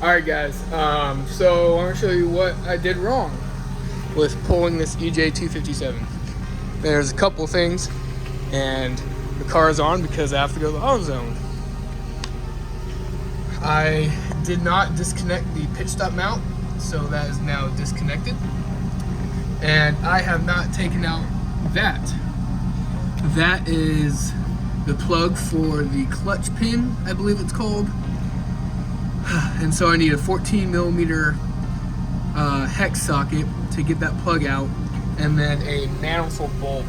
Alright guys, so I want to show you what I did wrong with pulling this EJ257. There's a couple things, and the car is on because I have to go to the AutoZone. I did not disconnect the Pitchstop mount, so that is now disconnected. And I have not taken out that. That is the plug for the clutch pin, I believe it's called. And so I need a 14mm hex socket to get that plug out, and then a manifold bolt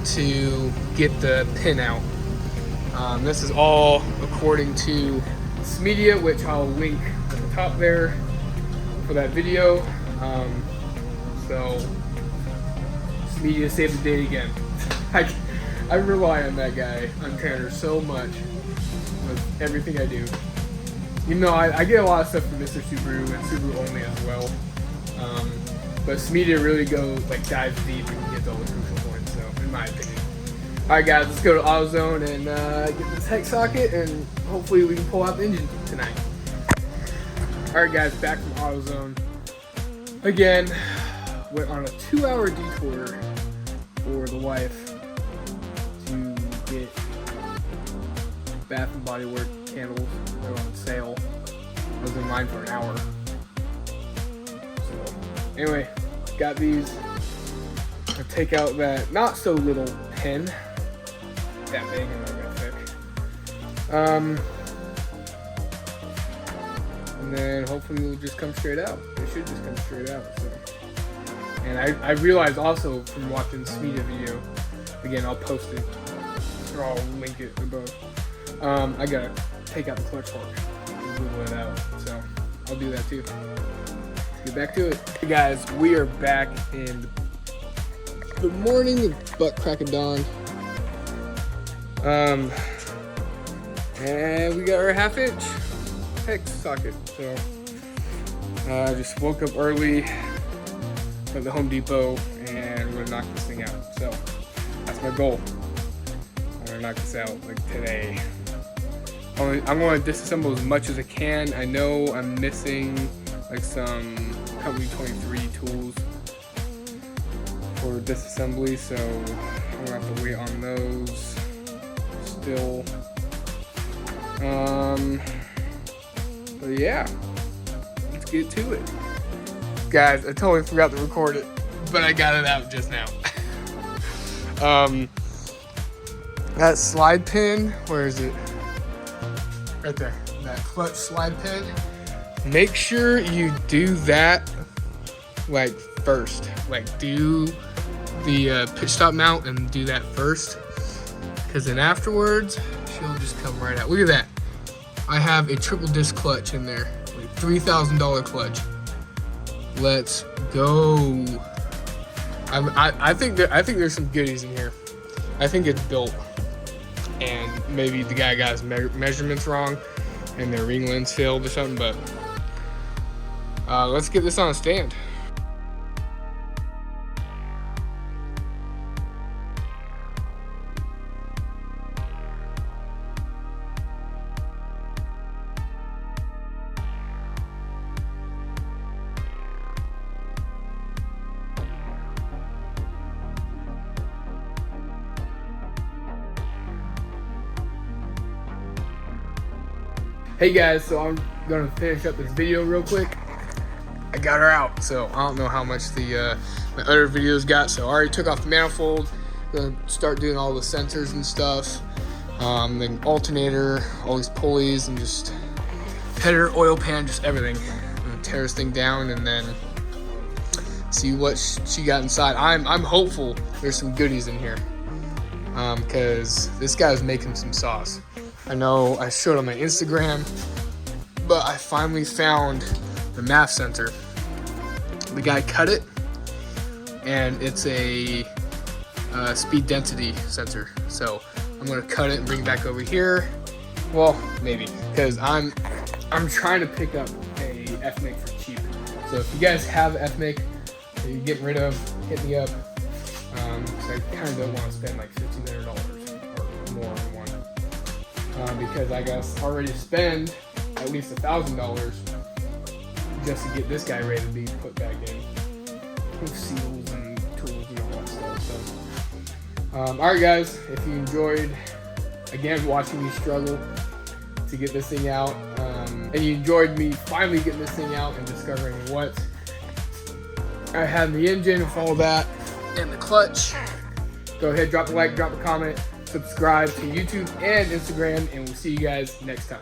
to get the pin out. This is all according to Invidia, which I'll link at the top there for that video. So Invidia saved the day again. I rely on that guy on Tanner so much with everything I do. You know, I get a lot of stuff from Mr.Subaru and Subaru only as well. But Invidia really goes, like, dives deep and gets all the crucial points, so, in my opinion. Alright guys, let's go to AutoZone and get this hex socket, and hopefully we can pull out the engine tonight. Alright guys, back from AutoZone. Again, went on a 2-hour detour for the wife to get Bath and Body Works candles. They're on sale. I was in line for an hour. So anyway, got these. I'll take out that not so little pin. That big and that thick. And then hopefully it'll just come straight out. It should just come straight out. So. And I realized also from watching this Invidia video, again I'll post it or I'll link it above. I gotta take out the clutch fork and wiggle it out, so I'll do that too. Let's get back to it. Hey guys, we are back in the morning, butt crack of dawn. And we got our 1/2-inch hex socket. So I just woke up early at the Home Depot and we're gonna knock this thing out. So that's my goal. I'm gonna knock this out like today. I'm going to disassemble as much as I can. I know I'm missing like some Company 23 tools for disassembly, so I'm gonna have to wait on those still. But yeah, let's get to it. Guys, I totally forgot to record it, but I got it out just now. That slide pin, where is it? Right there, that clutch slide pin. Make sure you do that like first. Like do the Pitchstop mount and do that first, because then afterwards she'll just come right out. Look at that. I have a triple disc clutch in there, like $3,000 clutch. Let's go. I think there's some goodies in here. I think it's built, and maybe the guy got his measurements wrong and their ring lens failed or something, but let's get this on a stand. Hey guys, so I'm gonna finish up this video real quick. I got her out, so I don't know how much the my other videos got. So I already took off the manifold. Gonna start doing all the sensors and stuff. Then alternator, all these pulleys, and just header, oil pan, just everything. I'm gonna tear this thing down and then see what she got inside. I'm hopeful there's some goodies in here, because this guy's making some sauce. I know I showed on my Instagram, but I finally found the MAF sensor. The guy cut it, and it's a speed density sensor. So I'm gonna cut it and bring it back over here. Well, maybe, because I'm trying to pick up a FMIC for cheap. So if you guys have an FMIC that you get rid of, hit me up. So I kind of don't want to spend like $1,500 or more on one. Because I guess already spend at at least $1,000 just to get this guy ready to be put back in with seals and tools and all that stuff. So, all right, guys, if you enjoyed, again, watching me struggle to get this thing out, and you enjoyed me finally getting this thing out and discovering what I had in the engine and all that, and the clutch, go ahead, drop a like, drop a comment, subscribe to YouTube and Instagram, and we'll see you guys next time.